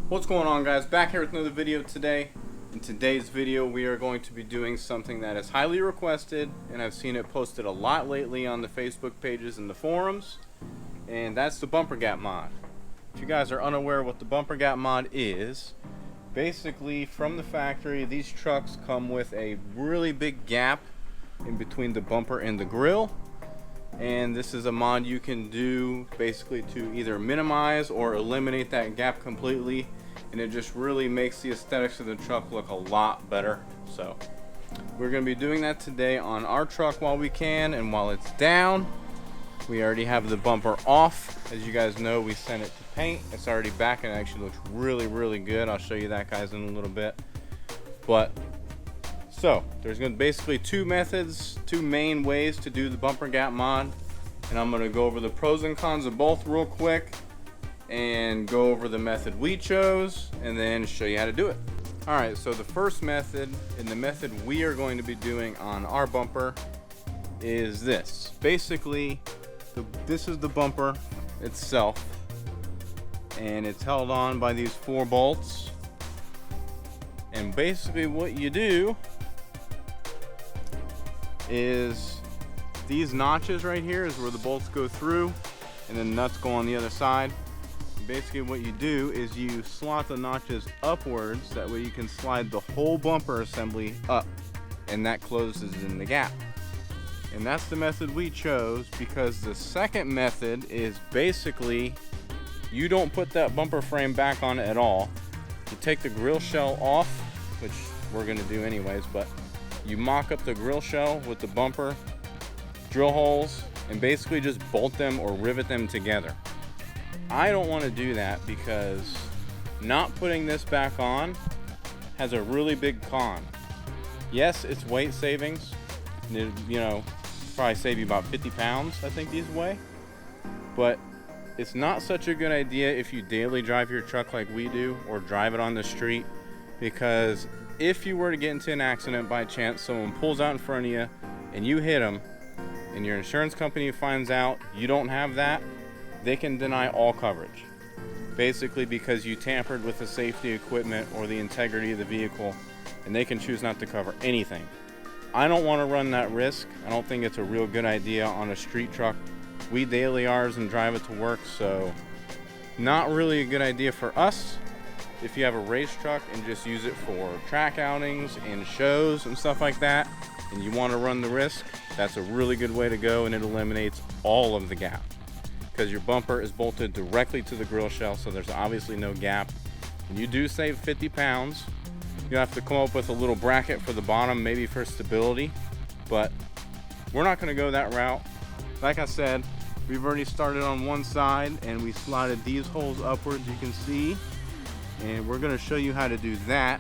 What's going on, guys? Back here with another video today. In today's video we are going to be doing something that is highly requested, and I've seen it posted a lot lately on the Facebook pages and the forums, and that's the bumper gap mod. If you guys are unaware what the bumper gap mod is, basically from the factory these trucks come with a really big gap in between the bumper and the grill, and this is a mod you can do basically to either minimize or eliminate that gap completely, and it just really makes the aesthetics of the truck look a lot better. So we're going to be doing that today on our truck while we can, and while it's down. We already have the bumper off. As you guys know, we sent it to paint. It's already back and it actually looks really good. I'll show you that, guys, in a little bit. But so there's going to basically two main ways to do the bumper gap mod, and I'm going to go over the pros and cons of both real quick and go over the method we chose and then show you how to do it. Alright, so the first method, and the method we are going to be doing on our bumper, is this. Basically, this is the bumper itself, and it's held on by these 4 bolts, and basically what you do is these notches right here is where the bolts go through, and then nuts go on the other side. Basically what you do is you slot the notches upwards, that way you can slide the whole bumper assembly up, and that closes in the gap. And that's the method we chose, because the second method is basically you don't put that bumper frame back on at all. You take the grill shell off, which we're going to do anyways, but you mock up the grill shell with the bumper, drill holes, and basically just bolt them or rivet them together. I don't want to do that because not putting this back on has a really big con. Yes, it's weight savings. You know, probably save you about 50 pounds, I think these weigh. But it's not such a good idea if you daily drive your truck like we do, or drive it on the street, because if you were to get into an accident by chance, someone pulls out in front of you and you hit them, and your insurance company finds out you don't have that, they can deny all coverage. Basically because you tampered with the safety equipment or the integrity of the vehicle, and they can choose not to cover anything. I don't want to run that risk. I don't think it's a real good idea on a street truck. We daily ours and drive it to work, so not really a good idea for us. If you have a race truck and just use it for track outings and shows and stuff like that, and you want to run the risk, that's a really good way to go, and it eliminates all of the gap, because your bumper is bolted directly to the grill shell, so there's obviously no gap. And you do save 50 pounds. You have to come up with a little bracket for the bottom, maybe for stability, but we're not going to go that route. Like I said, we've already started on one side and we slotted these holes upwards, you can see, and we're going to show you how to do that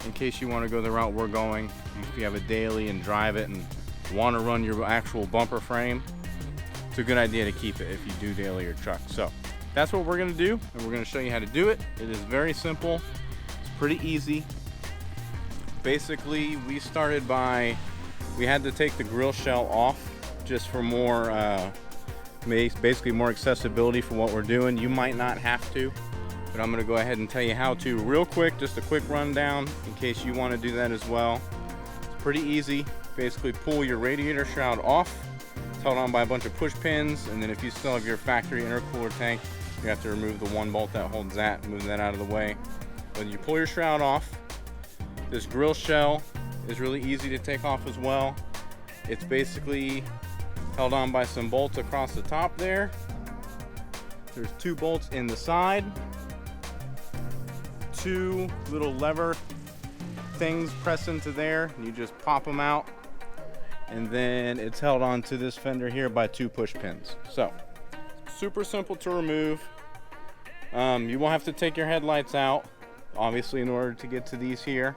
in case you want to go the route we're going. If you have a daily and drive it and want to run your actual bumper frame, it's a good idea to keep it if you do daily your truck. So that's what we're going to do, and we're going to show you how to do it. It is very simple. It's pretty easy. Basically, we had to take the grill shell off just for more, basically more accessibility for what we're doing. You might not have to, but I'm going to go ahead and tell you how to real quick, just a quick rundown in case you want to do that as well. It's pretty easy. Basically pull your radiator shroud off. It's held on by a bunch of push pins, and then if you still have your factory intercooler tank, you have to remove the one bolt that holds that, move that out of the way. When you pull your shroud off, this grill shell is really easy to take off as well. It's basically held on by some bolts across the top there. There's 2 bolts in the side, 2 little lever things press into there, and you just pop them out, and then it's held on to this fender here by 2 push pins. So super simple to remove. You won't have to take your headlights out, obviously, in order to get to these here.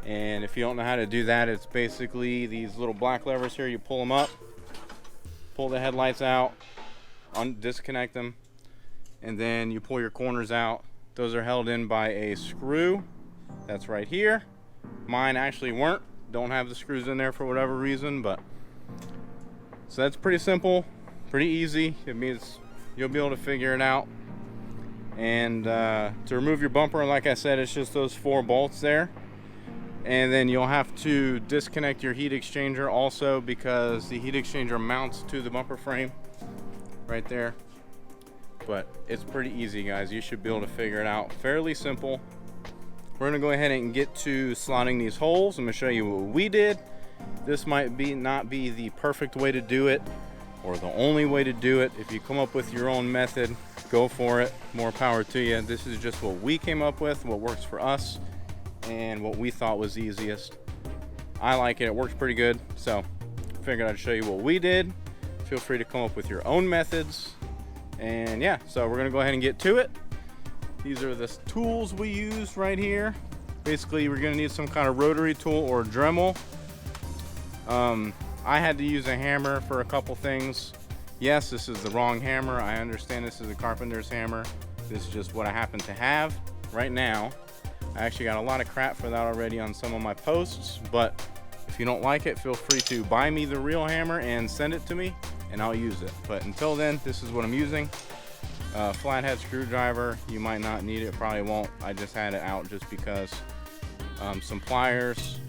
And if you don't know how to do that, it's basically these little black levers here. You pull them up, pull the headlights out, disconnect them, and then you pull your corners out. Those are held in by a screw that's right here. Mine actually don't have the screws in there for whatever reason, but so that's pretty simple, pretty easy. It means you'll be able to figure it out. And to remove your bumper, like I said, it's just those 4 bolts there. And then you'll have to disconnect your heat exchanger also, because the heat exchanger mounts to the bumper frame right there. But it's pretty easy, guys. You should be able to figure it out. Fairly simple. We're gonna go ahead and get to slotting these holes. I'm gonna show you what we did. This might not be the perfect way to do it, or the only way to do it. If you come up with your own method, go for it. More power to you. This is just what we came up with, what works for us, and what we thought was easiest. I like it. It works pretty good. So figured I'd show you what we did. Feel free to come up with your own methods. And yeah, so we're gonna go ahead and get to it. These are the tools we used right here. Basically, we're gonna need some kind of rotary tool or Dremel. I had to use a hammer for a couple things. Yes, this is the wrong hammer. I understand this is a carpenter's hammer. This is just what I happen to have right now. I actually got a lot of crap for that already on some of my posts, but if you don't like it, feel free to buy me the real hammer and send it to me, and I'll use it. But until then, this is what I'm using. Flathead screwdriver. You might not need it, probably won't. I just had it out just because. Some pliers.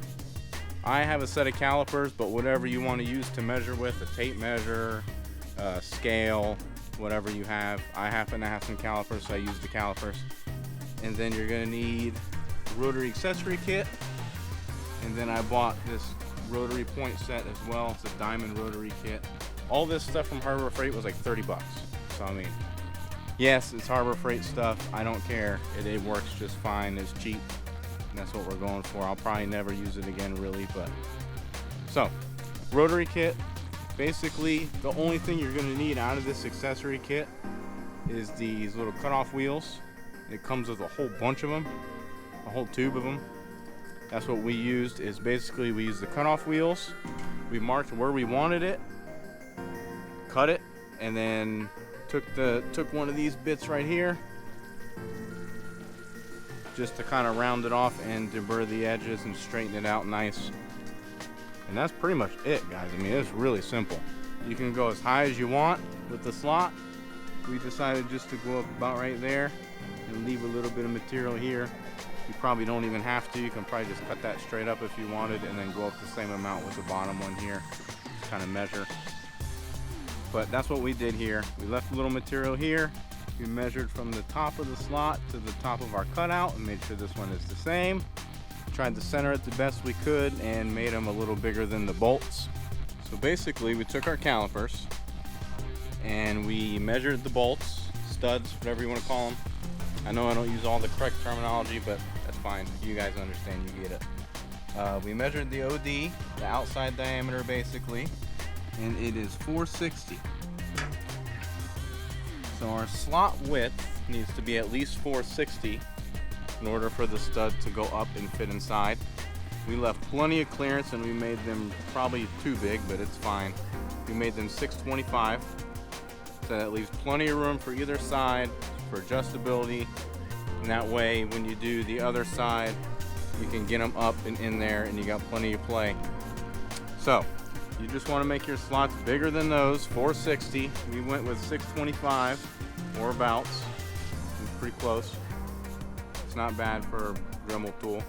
I have a set of calipers, but whatever you want to use to measure with, a tape measure, scale, whatever you have. I happen to have some calipers, so I use the calipers. And then you're gonna need rotary accessory kit. And then I bought this rotary point set as well. It's a diamond rotary kit. All this stuff from Harbor Freight was like 30 bucks. So I mean, yes, it's Harbor Freight stuff. I don't care. It works just fine. It's cheap. And that's what we're going for. I'll probably never use it again, really. But so, rotary kit. Basically, the only thing you're going to need out of this accessory kit is these little cutoff wheels. It comes with a whole bunch of them, a whole tube of them. That's what we used. Is basically we used the cutoff wheels. We marked where we wanted it, cut it, and then took one of these bits right here, just to kind of round it off and to burr the edges and straighten it out nice. And that's pretty much it, guys. I mean, it's really simple. You can go as high as you want with the slot. We decided just to go up about right there and leave a little bit of material here. You probably don't even have to. You can probably just cut that straight up if you wanted, and then go up the same amount with the bottom one here. Just kind of measure. But that's what we did here. We left a little material here. We measured from the top of the slot to the top of our cutout and made sure this one is the same. Tried to center it the best we could and made them a little bigger than the bolts. So basically, we took our calipers and we measured the bolts, studs, whatever you want to call them. I know I don't use all the correct terminology, but that's fine. You guys understand, you get it. We measured the OD, the outside diameter basically, and it is 460. So our slot width needs to be at least 460 in order for the stud to go up and fit inside. We left plenty of clearance and we made them probably too big, but it's fine. We made them 625. So that leaves plenty of room for either side for adjustability. And that way, when you do the other side, you can get them up and in there and you got plenty of play. So you just want to make your slots bigger than those, 460. We went with 625 or abouts. It's pretty close. It's not bad for a Dremel tool.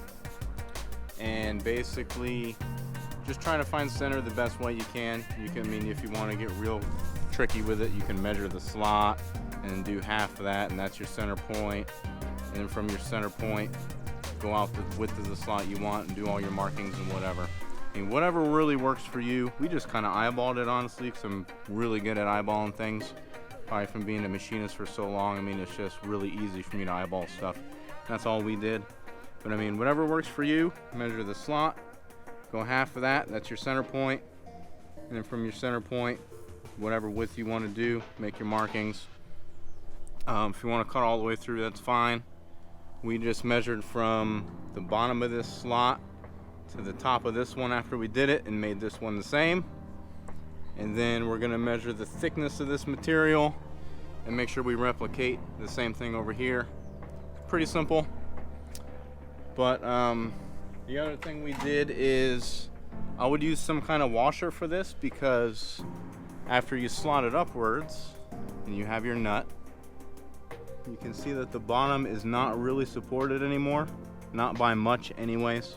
And basically, just trying to find center the best way you can. You can, I mean, if you want to get real tricky with it, you can measure the slot and do half of that, and that's your center point. And then from your center point, go out the width of the slot you want and do all your markings and whatever. And whatever really works for you. We just kind of eyeballed it, honestly, because I'm really good at eyeballing things. Probably from being a machinist for so long. I mean, it's just really easy for me to eyeball stuff. That's all we did. But I mean, whatever works for you, measure the slot, go half of that, that's your center point. And then from your center point, whatever width you want to do, make your markings. If you want to cut all the way through, that's fine. We just measured from the bottom of this slot to the top of this one after we did it and made this one the same. And then we're going to measure the thickness of this material and make sure we replicate the same thing over here. Pretty simple. But the other thing we did is I would use some kind of washer for this, because after you slot it upwards and you have your nut, you can see that the bottom is not really supported anymore, not by much anyways,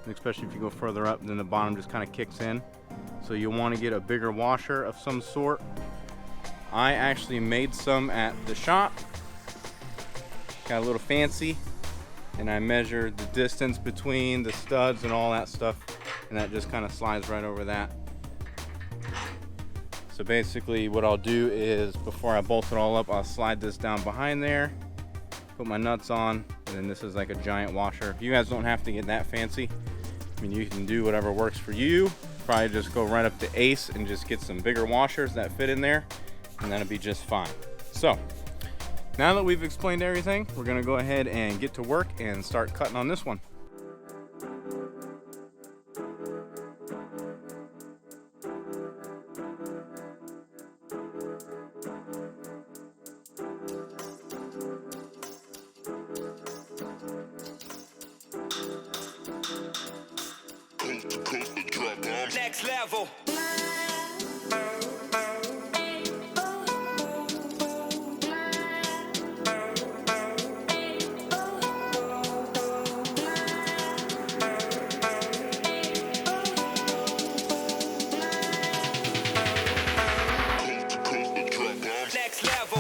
especially if you go further up, then the bottom just kind of kicks in. So you want to get a bigger washer of some sort. I actually made some at the shop, got a little fancy, and I measured the distance between the studs and all that stuff, and that just kind of slides right over that. So basically what I'll do is, before I bolt it all up, I'll slide this down behind there, put my nuts on, and then this is like a giant washer. You guys don't have to get that fancy. I mean, you can do whatever works for you. Probably just go right up to Ace and just get some bigger washers that fit in there, and that'll be just fine. So now that we've explained everything, we're gonna go ahead and get to work and start cutting on this one. Next level. Next level.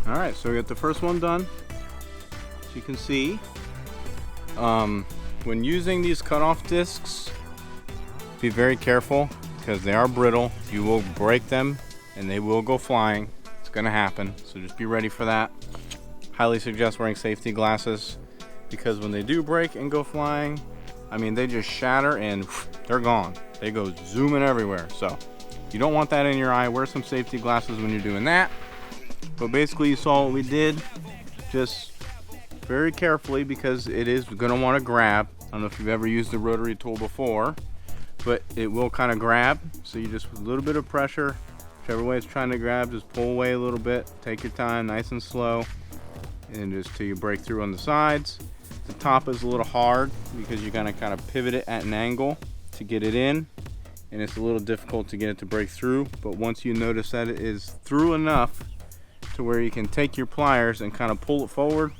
Alright, so we got the first one done. As you can see, when using these cutoff discs, be very careful because they are brittle. You will break them and they will go flying. It's gonna happen, so just be ready for that. Highly suggest wearing safety glasses because when they do break and go flying, I mean, they just shatter and they're gone. They go zooming everywhere. So you don't want that in your eye. Wear some safety glasses when you're doing that. But basically you saw what we did. Just very carefully because it is going to want to grab. I don't know if you've ever used the rotary tool before, but it will kind of grab. So you just, with a little bit of pressure, Whichever way it's trying to grab, just pull away a little bit. Take your time, nice and slow, and just till you break through on the sides. The top is a little hard because you're gonna kind of pivot it at an angle to get it in, and it's a little difficult to get it to break through. But once you notice that it is through enough to where you can take your pliers and kind of pull it forward,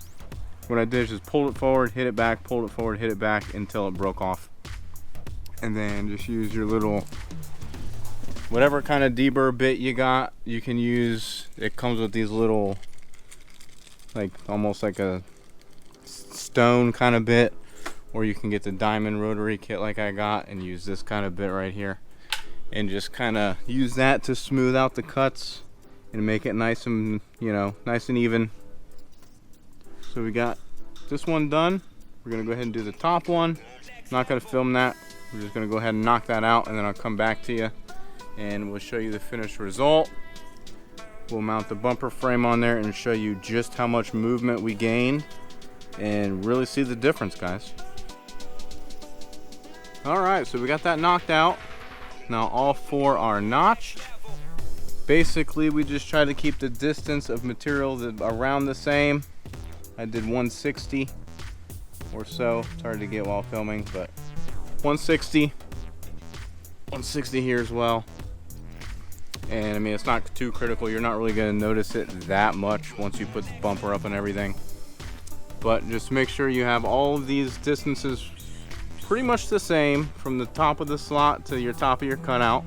what I did is just pull it forward, hit it back, pull it forward, hit it back until it broke off. And then just use your little, whatever kind of deburr bit you got, you can use. It comes with these little, like almost like a stone kind of bit, or you can get the diamond rotary kit like I got and use this kind of bit right here, and just kind of use that to smooth out the cuts and make it nice and, you know, nice and even. So we got this one done. We're gonna go ahead and do the top one. Not gonna film that. We're just gonna go ahead and knock that out, and then I'll come back to you and we'll show you the finished result. We'll mount the bumper frame on there and show you just how much movement we gained and really see the difference, guys. All right, so we got that knocked out. Now all four are notched. Basically, we just try to keep the distance of material around the same. I did 160 or so. It's hard to get while filming, but 160 here as well. And I mean, it's not too critical. You're not really going to notice it that much once you put the bumper up and everything. But just make sure you have all of these distances pretty much the same from the top of the slot to your top of your cutout.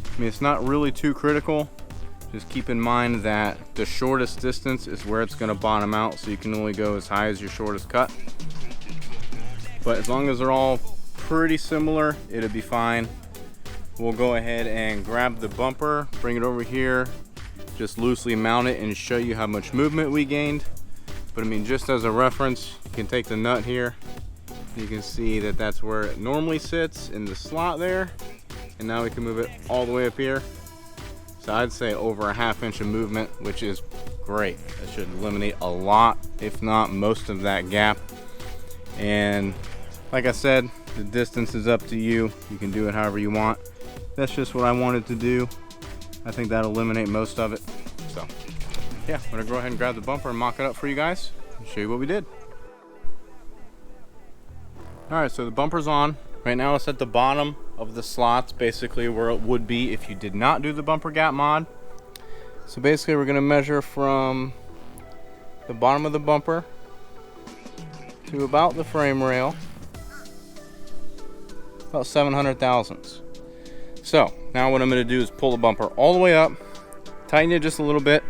I mean, it's not really too critical. Just keep in mind that the shortest distance is where it's going to bottom out, so you can only go as high as your shortest cut. But as long as they're all pretty similar, it'll be fine. We'll go ahead and grab the bumper, bring it over here, just loosely mount it and show you how much movement we gained. But I mean, just as a reference, you can take the nut here. You can see that that's where it normally sits in the slot there. And now we can move it all the way up here. So I'd say over a ½ inch of movement, which is great. That should eliminate a lot, if not most of that gap. And like I said, the distance is up to you. You can do it however you want. That's just what I wanted to do. I think that'll eliminate most of it. So yeah, I'm gonna go ahead and grab the bumper and mock it up for you guys and show you what we did. All right, so the bumper's on. Right now it's at the bottom of the slots, basically where it would be if you did not do the bumper gap mod. So basically we're gonna measure from the bottom of the bumper to about the frame rail, about 700 thousandths. So now what I'm gonna do is pull the bumper all the way up, tighten it just a little bit,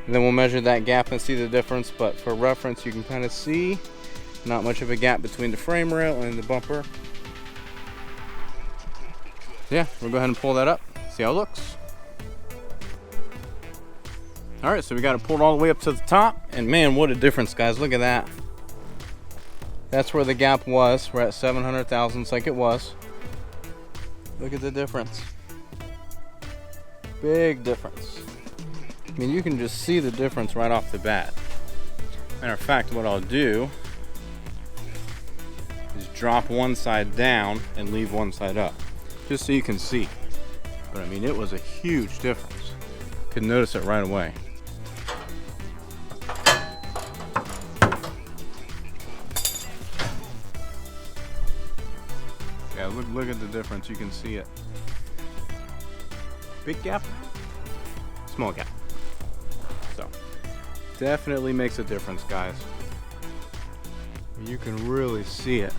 and then we'll measure that gap and see the difference. But for reference, you can kind of see not much of a gap between the frame rail and the bumper. Yeah, we'll go ahead and pull that up, see how it looks. All right, so we got it pulled all the way up to the top, and man, what a difference, guys. Look at that. That's where the gap was. We're at 700 thousandths like it was. Look at the difference. Big difference. I mean, you can just see the difference right off the bat. Matter of fact, what I'll do is drop one side down and leave one side up, just so you can see. But I mean, it was a huge difference. Could notice it right away. Yeah, look at the difference. You can see it. Big gap, small gap. So definitely makes a difference, guys. You can really see it.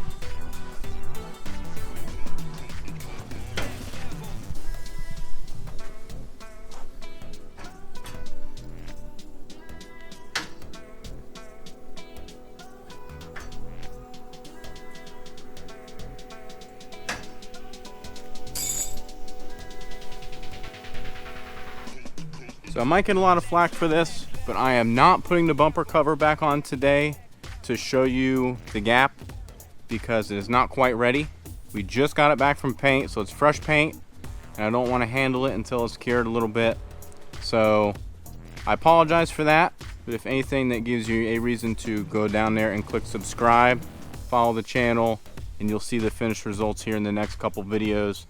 So I might get a lot of flack for this, but I am not putting the bumper cover back on today to show you the gap because it is not quite ready. We just got it back from paint, so it's fresh paint, and I don't want to handle it until it's cured a little bit. So I apologize for that, but if anything, that gives you a reason to go down there and click subscribe, follow the channel, and you'll see the finished results here in the next couple videos.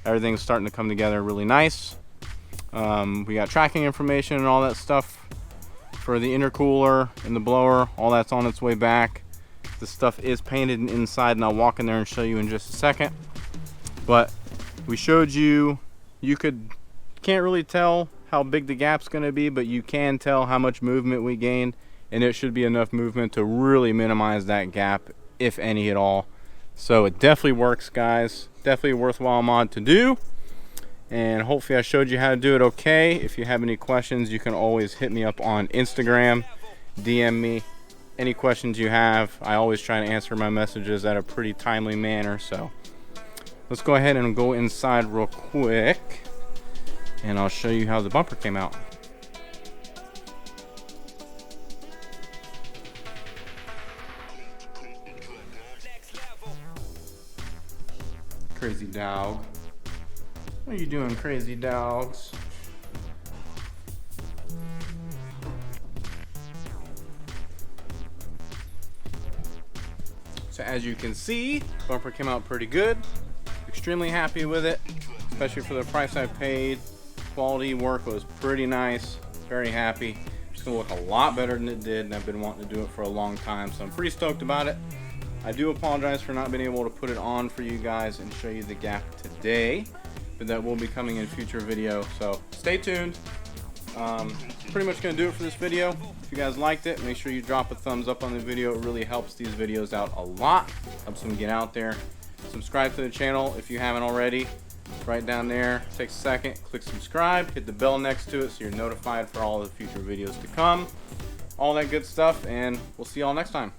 Everything's starting to come together really nice. We got tracking information and all that stuff for the intercooler and the blower. All that's on its way back. The stuff is painted inside, and I'll walk in there and show you in just a second. But we showed you, can't really tell how big the gap's going to be, but you can tell how much movement we gained, and it should be enough movement to really minimize that gap, if any at all. So it definitely works, guys. Definitely a worthwhile mod to do, and hopefully I showed you how to do it okay. If you have any questions, you can always hit me up on Instagram, DM me any questions you have. I always try to answer my messages at a pretty timely manner. So let's go ahead and go inside real quick, and I'll show you how the bumper came out. Crazy dog. What are you doing, crazy dogs? So as you can see, bumper came out pretty good. Extremely happy with it, especially for the price I paid. Quality work was pretty nice. Very happy. It's gonna look a lot better than it did, and I've been wanting to do it for a long time, so I'm pretty stoked about it. I do apologize for not being able to put it on for you guys and show you the gap today, but that will be coming in future video, so stay tuned. Pretty much gonna do it for this video. If you guys liked it, make sure you drop a thumbs up on the video. It really helps these videos out a lot, helps them get out there. Subscribe to the channel if you haven't already. Right down there, take a second, click subscribe, hit the bell next to it so you're notified for all the future videos to come. All that good stuff, and we'll see y'all next time.